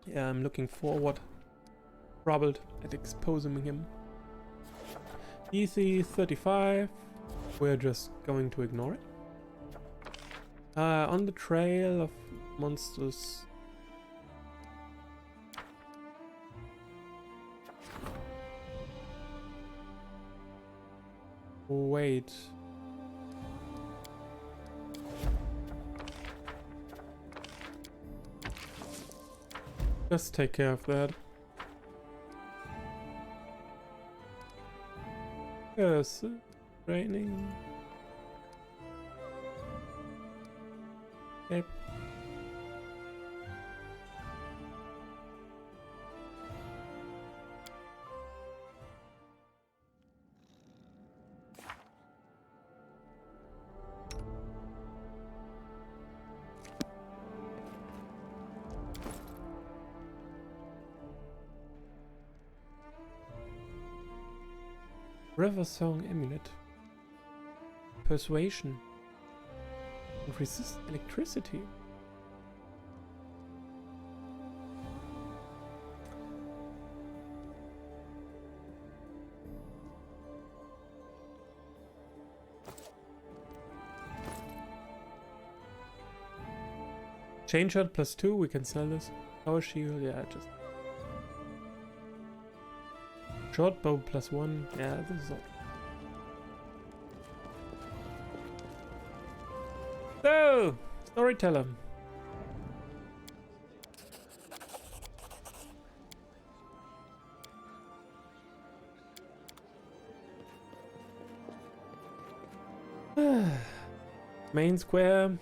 Yeah, I'm looking forward. Troubled at exposing him. EC 35. We're just going to ignore it. On the trail of monsters. Wait. Just take care of that. Yes, raining. Yep. River Song Amulet. Persuasion. And resist electricity. Chain shot +2, we can sell this. Power shield, yeah, just. Short bow +1, yeah, this is all. So, storyteller. Main square.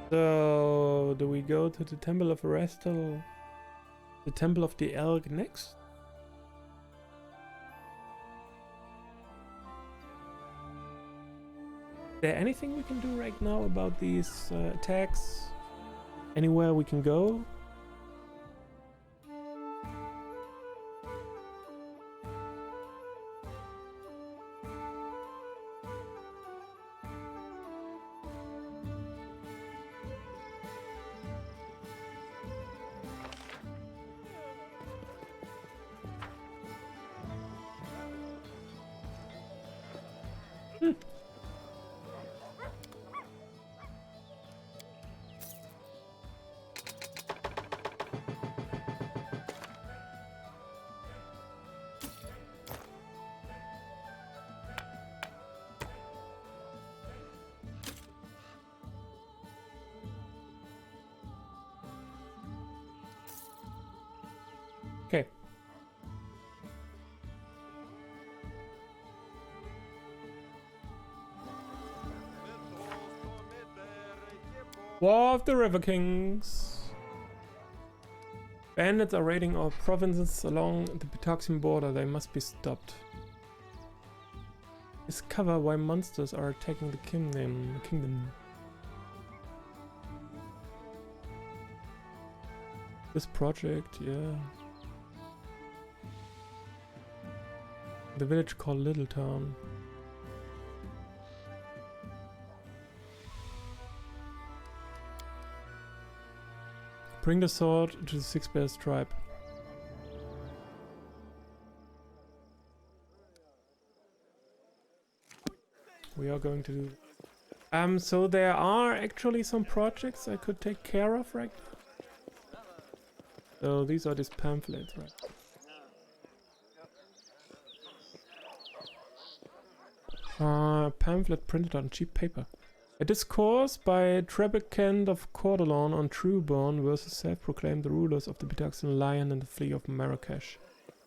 So, do we go to the Temple of Arestal, the Temple of the Elk next? Is there anything we can do right now about these attacks? Anywhere we can go? Okay. War of the River Kings. Bandits are raiding our provinces along the Pitaxian border. They must be stopped. Discover why monsters are attacking the kingdom. This project, yeah. The village called Little Town. Bring the sword to the Six Bears tribe. We are going to do. So there are actually some projects I could take care of right now. So these are these pamphlets, right? Pamphlet printed on cheap paper. A discourse by Trebekend of Cordelon on Trueborn versus self-proclaimed rulers of the Pitaxian lion and the flea of Marrakesh.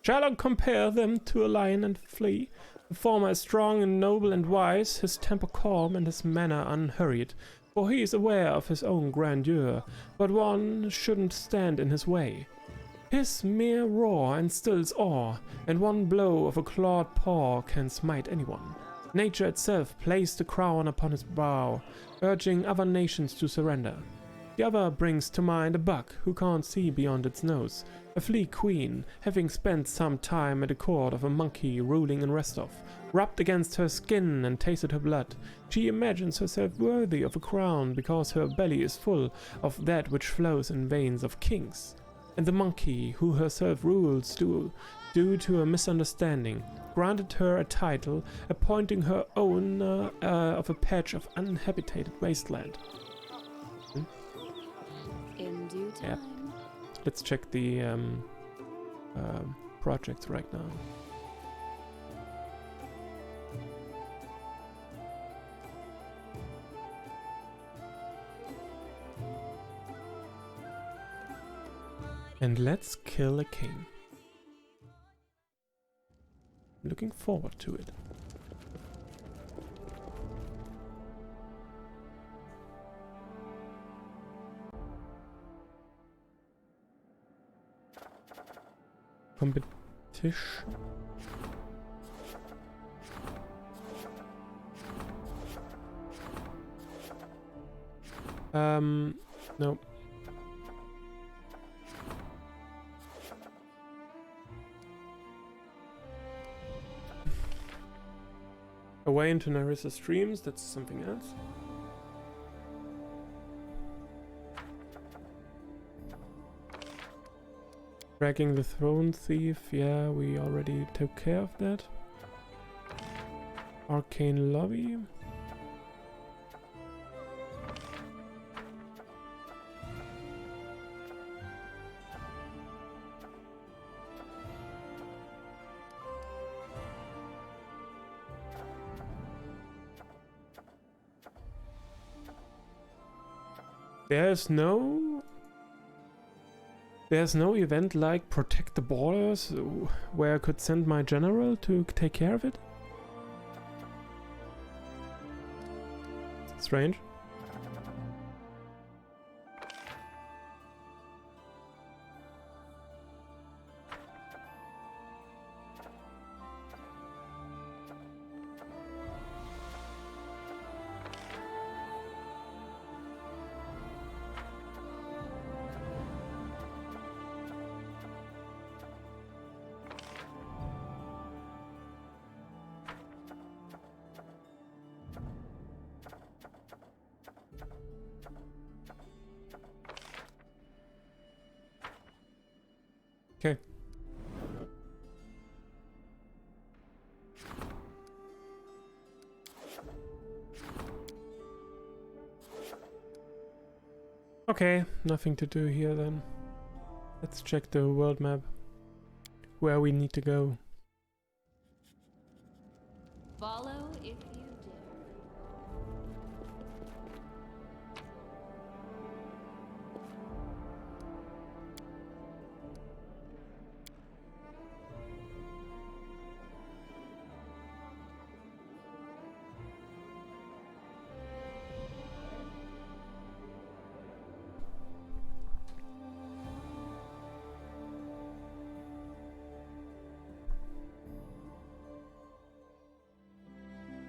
Shall I compare them to a lion and a flea? The former is strong and noble and wise, his temper calm and his manner unhurried, for he is aware of his own grandeur, but one shouldn't stand in his way. His mere roar instills awe, and one blow of a clawed paw can smite anyone. Nature itself placed the crown upon his brow, urging other nations to surrender. The other brings to mind a buck who can't see beyond its nose, a flea queen, having spent some time at the court of a monkey ruling in Restov, rubbed against her skin and tasted her blood. She imagines herself worthy of a crown because her belly is full of that which flows in veins of kings. And the monkey, who herself rules due to a misunderstanding, granted her a title, appointing her owner of a patch of uninhabited wasteland. In due time. Yep. Let's check the projects right now. And let's kill a king. Looking forward to it. Competition. No. Away into Narissa streams, that's something else. Tracking the Throne Thief, yeah, we already took care of that. Arcane Lobby. There's no event like Protect the Borders where I could send my general to take care of it? Strange. Okay. Okay, nothing to do here then. Let's check the world map. Where we need to go. Follow if you dare.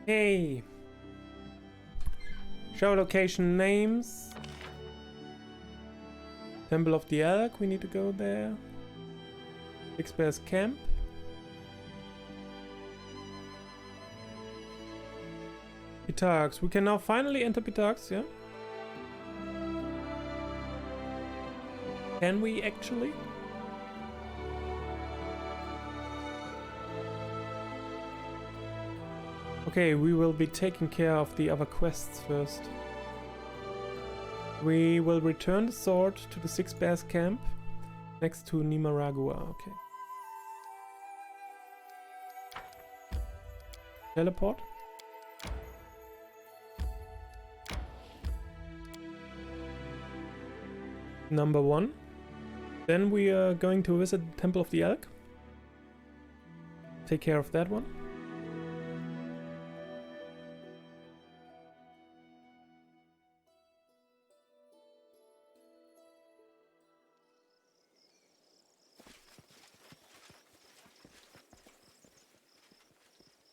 Hey! Show location names. Temple of the Elk, we need to go there. Six Bears Camp. Pitarx, we can now finally enter Pitarx, yeah? Can we actually? Okay, we will be taking care of the other quests first. We will return the sword to the Six Bears camp next to Nimaragua. Okay. Teleport. Number 1. Then we are going to visit the Temple of the Elk. Take care of that one.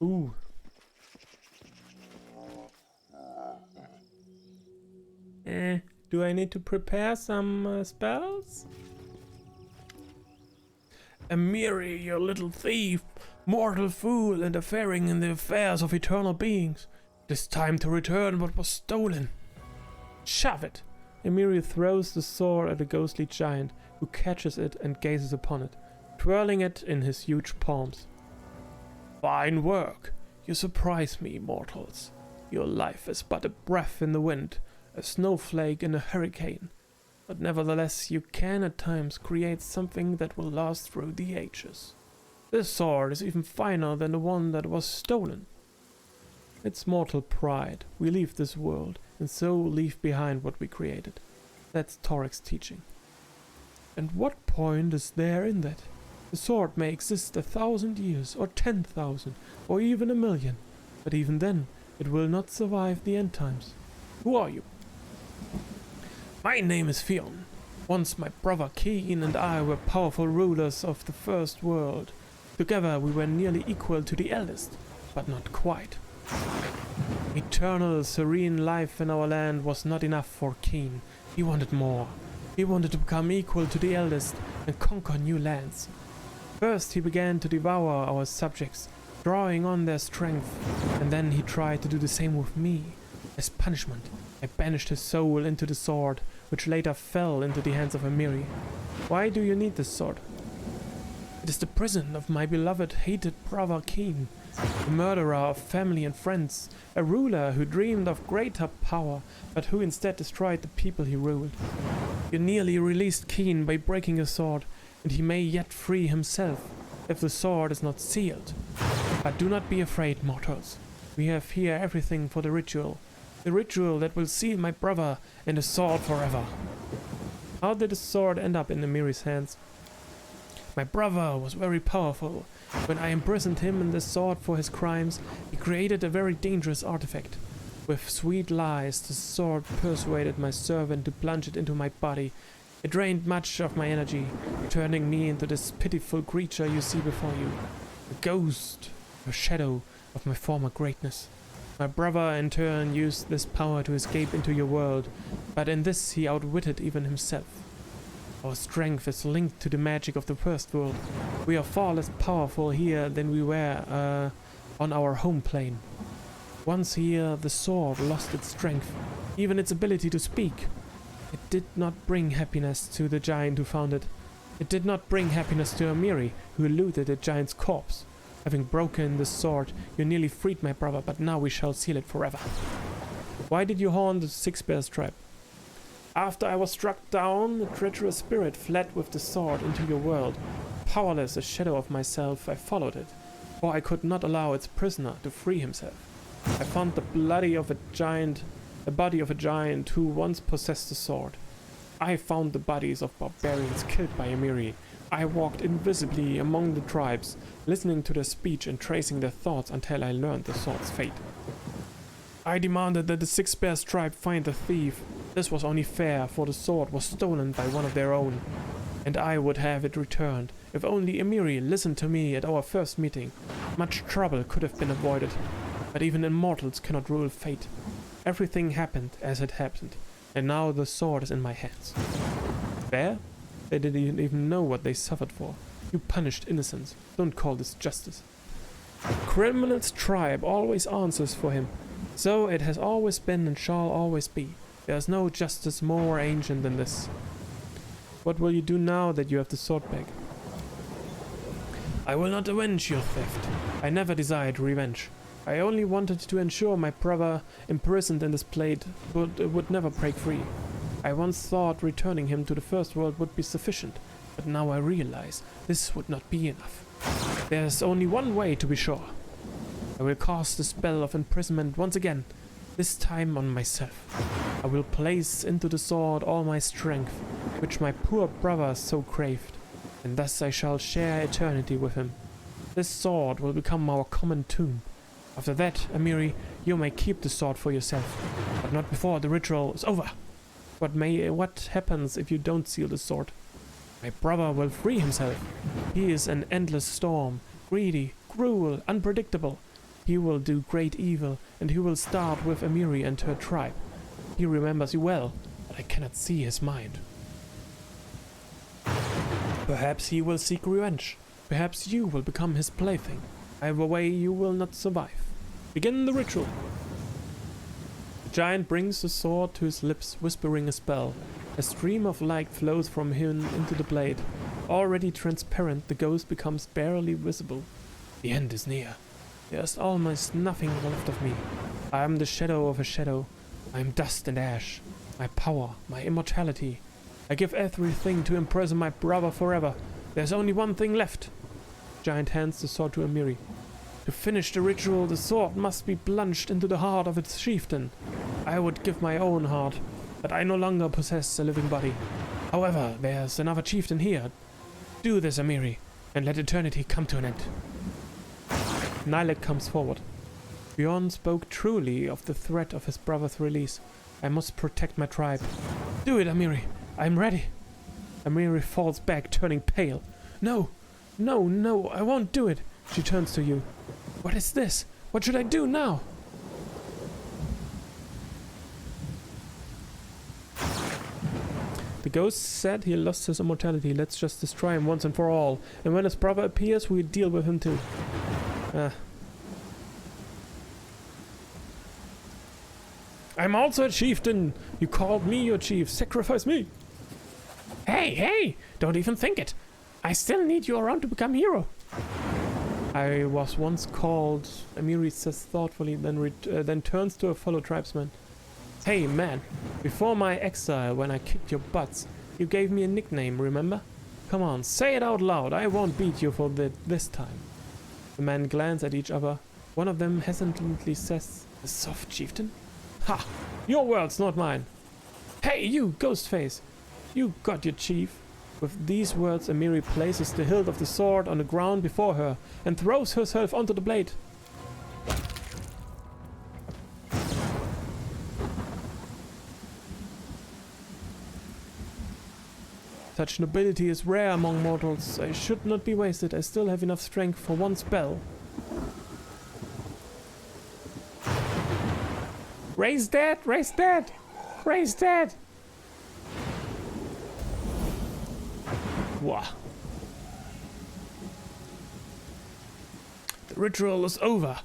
Ooh. Do I need to prepare some spells? Amiri, you little thief, mortal fool, interfering in the affairs of eternal beings. It is time to return what was stolen. Shove it! Amiri throws the sword at a ghostly giant, who catches it and gazes upon it, twirling it in his huge palms. Fine work! You surprise me, mortals. Your life is but a breath in the wind, a snowflake in a hurricane. But nevertheless, you can at times create something that will last through the ages. This sword is even finer than the one that was stolen. It's mortal pride. We leave this world, and so leave behind what we created. That's Torek's teaching. And what point is there in that? The sword may exist 1,000 years, or 10,000, or even 1,000,000, but even then, it will not survive the end times. Who are you? My name is Fionn. Once my brother Keen and I were powerful rulers of the first world. Together we were nearly equal to the eldest, but not quite. Eternal, serene life in our land was not enough for Keen. He wanted more. He wanted to become equal to the eldest and conquer new lands. First he began to devour our subjects, drawing on their strength, and then he tried to do the same with me. As punishment, I banished his soul into the sword, which later fell into the hands of Amiri. Why do you need this sword? It is the prison of my beloved, hated brother Keen, a murderer of family and friends, a ruler who dreamed of greater power, but who instead destroyed the people he ruled. You nearly released Keen by breaking a sword, and he may yet free himself, if the sword is not sealed. But do not be afraid, mortals. We have here everything for the ritual that will seal my brother and the sword forever. How did the sword end up in Amiri's hands? My brother was very powerful. When I imprisoned him in the sword for his crimes, he created a very dangerous artifact. With sweet lies, the sword persuaded my servant to plunge it into my body. It drained much of my energy, turning me into this pitiful creature you see before you. A ghost, a shadow of my former greatness. My brother in turn used this power to escape into your world, but in this he outwitted even himself. Our strength is linked to the magic of the first world. We are far less powerful here than we were on our home plane. Once here, the sword lost its strength, even its ability to speak. It did not bring happiness to the giant who found it. It did not bring happiness to Amiri, who looted the giant's corpse. Having broken the sword, you nearly freed my brother, but now we shall seal it forever. Why did you haunt the Six Bears tribe? After I was struck down, a treacherous spirit fled with the sword into your world. Powerless, a shadow of myself, I followed it, for I could not allow its prisoner to free himself. I found the body of a giant who once possessed the sword. I found the bodies of barbarians killed by Amiri. I walked invisibly among the tribes, listening to their speech and tracing their thoughts until I learned the sword's fate. I demanded that the Six Bears tribe find the thief. This was only fair, for the sword was stolen by one of their own, and I would have it returned. If only Amiri listened to me at our first meeting, much trouble could have been avoided. But even immortals cannot rule fate. Everything happened as it happened, and now the sword is in my hands. Fair? They didn't even know what they suffered for. You punished innocents. Don't call this justice. The criminal's tribe always answers for him. So it has always been and shall always be. There is no justice more ancient than this. What will you do now that you have the sword back? I will not avenge your theft. I never desired revenge. I only wanted to ensure my brother, imprisoned in this plate, would never break free. I once thought returning him to the first world would be sufficient, but now I realize this would not be enough. There's only one way to be sure. I will cast the spell of imprisonment once again, this time on myself. I will place into the sword all my strength, which my poor brother so craved, and thus I shall share eternity with him. This sword will become our common tomb. After that, Amiri, you may keep the sword for yourself, but not before the ritual is over. What happens if you don't seal the sword? My brother will free himself. He is an endless storm, greedy, cruel, unpredictable. He will do great evil, and he will start with Amiri and her tribe. He remembers you well, but I cannot see his mind. Perhaps he will seek revenge. Perhaps you will become his plaything. Either way, you will not survive. Begin the ritual. The giant brings the sword to his lips, whispering a spell. A stream of light flows from him into the blade. Already transparent, the ghost becomes barely visible. The end is near. There is almost nothing left of me. I am the shadow of a shadow. I am dust and ash. My power, my immortality. I give everything to imprison my brother forever. There's only one thing left. Giant hands the sword to Amiri. To finish the ritual, the sword must be plunged into the heart of its chieftain. I would give my own heart, but I no longer possess a living body. However, there's another chieftain here. Do this, Amiri, and let eternity come to an end. Nilek comes forward. Bjorn spoke truly of the threat of his brother's release. I must protect my tribe. Do it, Amiri. I'm ready. Amiri falls back, turning pale. No, no, no, I won't do it. She turns to you. What is this? What should I do now? The ghost said he lost his immortality. Let's just destroy him once and for all. And when his brother appears, we'll deal with him too. I'm also a chieftain. You called me your chief. Sacrifice me. Hey, hey! Don't even think it. I still need you around to become hero. I was once called, Amiri says thoughtfully, then turns to a fellow tribesman. Hey, man. Before my exile, when I kicked your butts, you gave me a nickname, remember? Come on, say it out loud. I won't beat you for this time. The men glance at each other. One of them hesitantly says, the soft chieftain? Ha! Your words, not mine. Hey, you, Ghostface! You got your chief. With these words, Amiri places the hilt of the sword on the ground before her and throws herself onto the blade. Such nobility is rare among mortals. I should not be wasted. I still have enough strength for one spell. Raise dead! Raise dead! Raise dead! Wah. The ritual is over.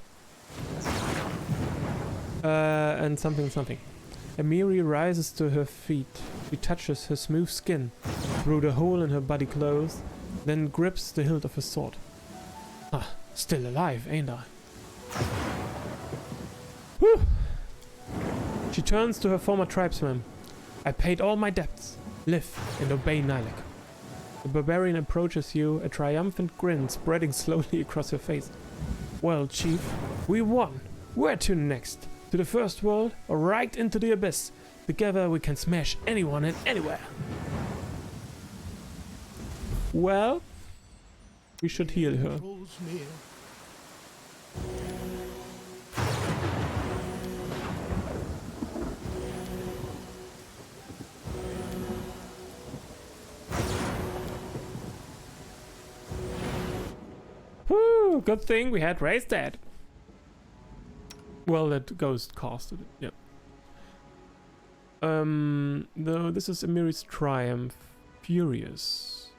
And something. Amiri rises to her feet. She touches her smooth skin through the hole in her body clothes, then grips the hilt of her sword. Ah, still alive, ain't I? Whew. She turns to her former tribesman. I paid all my debts. Live and obey Nilek. The barbarian approaches you, a triumphant grin spreading slowly across her face. Well, chief, we won. Where to next? To the first world or right into the abyss? Together we can smash anyone and anywhere. Well, we should heal her. Whew, good thing we had raised that. Well, that ghost casted it, yep. No, this is Amiri's triumph. Furious.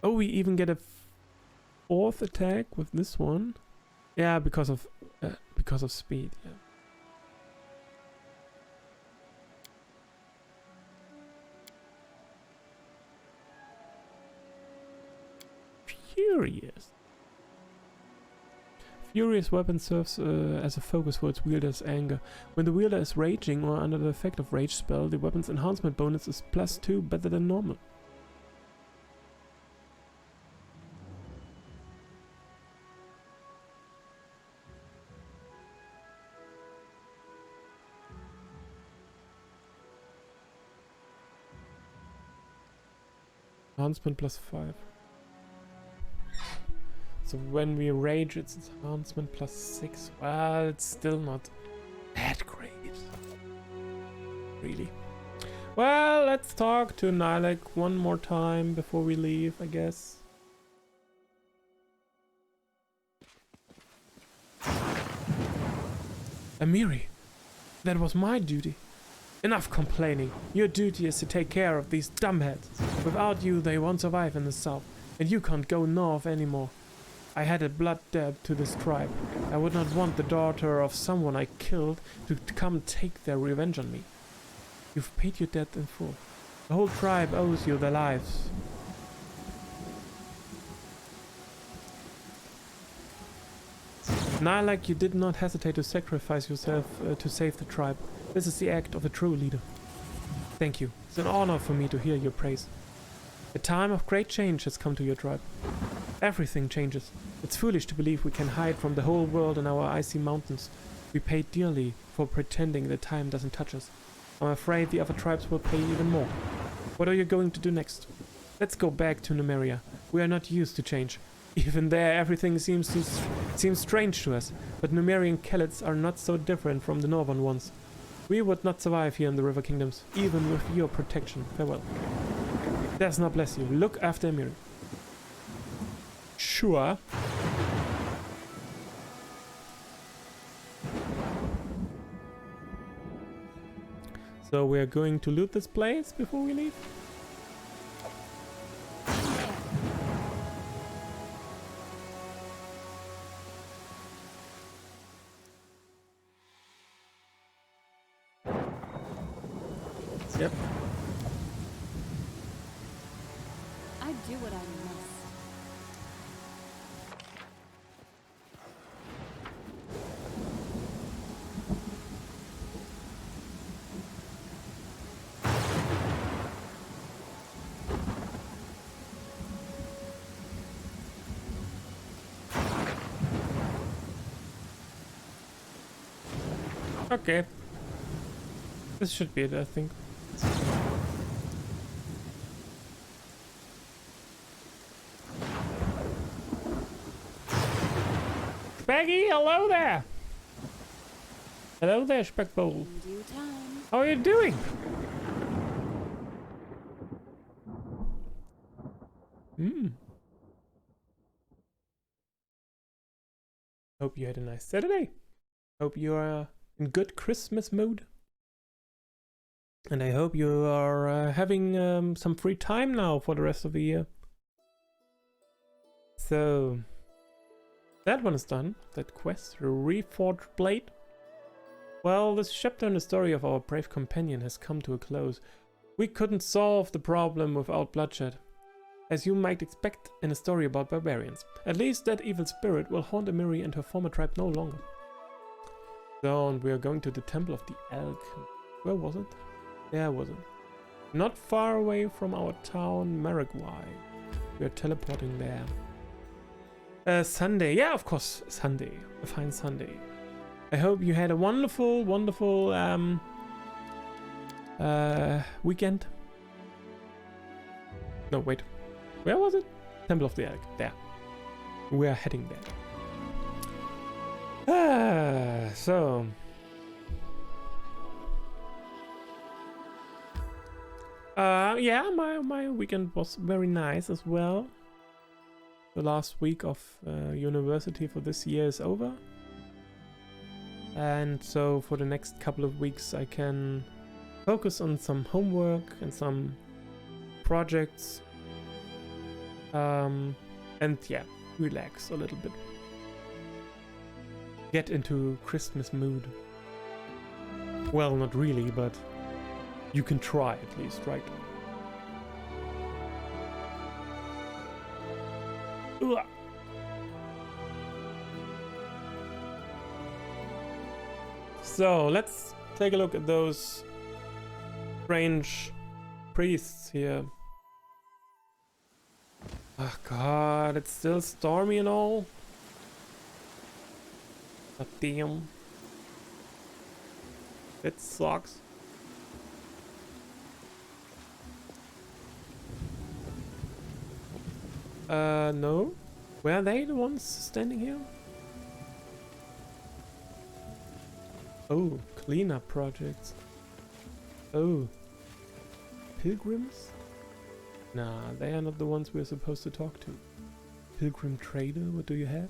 Oh, we even get a fourth attack with this one. Yeah, because of speed, yeah. Furious. Furious weapon serves as a focus for its wielder's anger. When the wielder is raging or under the effect of rage spell, the weapon's enhancement bonus is +2 better than normal. Enhancement +5. So when we rage, it's enhancement +6. Well, it's still not that great. Really. Well, let's talk to Nilek one more time before we leave, I guess. Amiri, that was my duty. Enough complaining. Your duty is to take care of these dumbheads. Without you, they won't survive in the south, and you can't go north anymore. I had a blood debt to this tribe. I would not want the daughter of someone I killed to come take their revenge on me. You've paid your debt in full. The whole tribe owes you their lives. Now, like you did not hesitate to sacrifice yourself to save the tribe. This is the act of a true leader. Thank you. It's an honor for me to hear your praise. A time of great change has come to your tribe. Everything changes. It's foolish to believe we can hide from the whole world in our icy mountains. We pay dearly for pretending that time doesn't touch us. I'm afraid the other tribes will pay even more. What are you going to do next? Let's go back to Numeria. We are not used to change. Even there, everything seems strange to us, but Numerian Khalids are not so different from the northern ones. We would not survive here in the River Kingdoms, even with your protection. Farewell. Desna bless you. Look after Amiri. Sure. So we are going to loot this place before we leave? Yep. I do what I must. Okay. This should be it, I think. Spaggy, hello there! Hello there, Speckbowl. In due time. How are you doing? Hope you had a nice Saturday. Hope you are in good Christmas mood. And I hope you are having some free time now for the rest of the year. So, that one is done. That quest, Reforged Blade. Well, this chapter in the story of our brave companion has come to a close. We couldn't solve the problem without bloodshed, as you might expect in a story about barbarians. At least that evil spirit will haunt Amiri and her former tribe no longer. So, and we are going to the Temple of the Elk. Where was it? There was it. Not far away from our town, Maragwai. We are teleporting there. Sunday. Yeah, of course, Sunday. A fine Sunday. I hope you had a wonderful, wonderful weekend. No, wait. Where was it? Temple of the Elk. There. We are heading there. So... yeah, my weekend was very nice as well. The last week of university for this year is over. And so for the next couple of weeks I can focus on some homework and some projects. And yeah, relax a little bit. Get into Christmas mood. Well, not really, but you can try at least, right? Ugh. So let's take a look at those strange priests here. Oh god, it's still stormy and all. God damn. It sucks. No. Were they the ones standing here? Oh, cleanup projects. Oh. Pilgrims? Nah, they are not the ones we're supposed to talk to. Pilgrim trader, what do you have?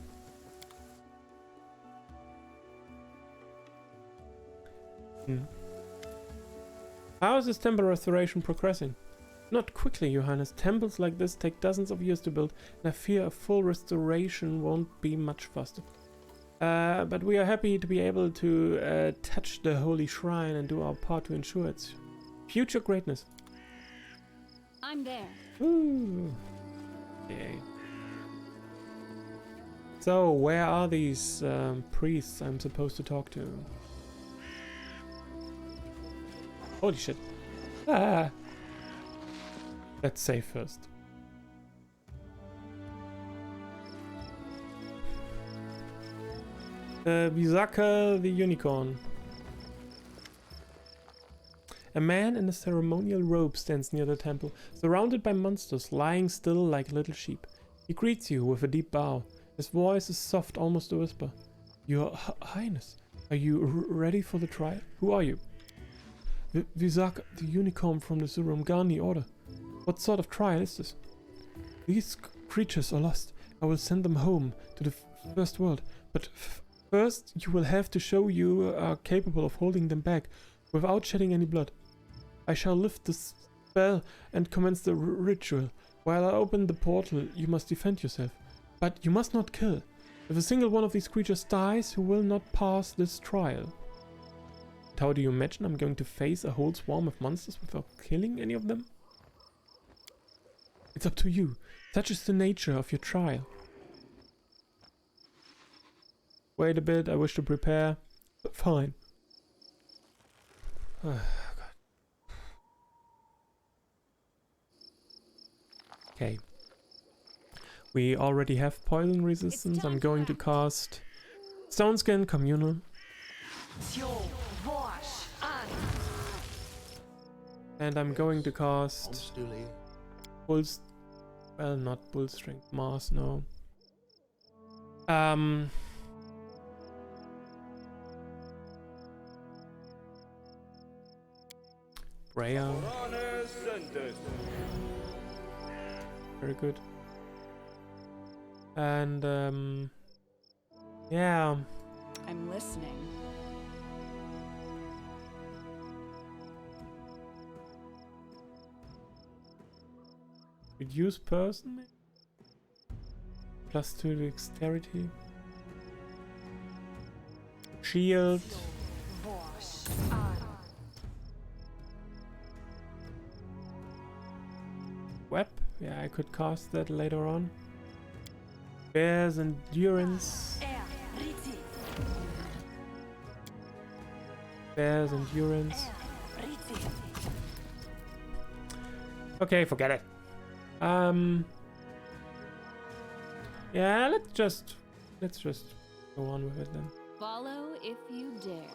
Hmm. How is this temple restoration progressing? Not quickly, Your Highness. Temples like this take dozens of years to build, and I fear a full restoration won't be much faster. But we are happy to be able to touch the holy shrine and do our part to ensure its future greatness. I'm there. Ooh. Yay. So, where are these priests I'm supposed to talk to? Holy shit. Ah. Let's save first. Visaka the Unicorn. A man in a ceremonial robe stands near the temple, surrounded by monsters, lying still like little sheep. He greets you with a deep bow. His voice is soft, almost a whisper. Your Highness, are you ready for the trial? Who are you? Visaka the Unicorn from the Surumgani Order. What sort of trial is this? These creatures are lost. I will send them home to the first world, but first you will have to show you are capable of holding them back without shedding any blood. I shall lift the spell and commence the ritual. While I open the portal, you must defend yourself. But you must not kill. If a single one of these creatures dies, you will not pass this trial. But how do you imagine I'm going to face a whole swarm of monsters without killing any of them? It's up to you. Such is the nature of your trial. Wait a bit, I wish to prepare. But fine. Oh, God. Okay. We already have poison resistance. I'm going to cast Stone Skin Communal. And I'm going to cast Bull's... Well, not Bull Strength. Mars, no. Freya. Very good. And, yeah. I'm listening. Reduce person? +2 dexterity. Shield. Web? Yeah, I could cast that later on. Bear's Endurance. Bear's Endurance. Okay, forget it. Yeah, let's just go on with it then. Follow if you dare.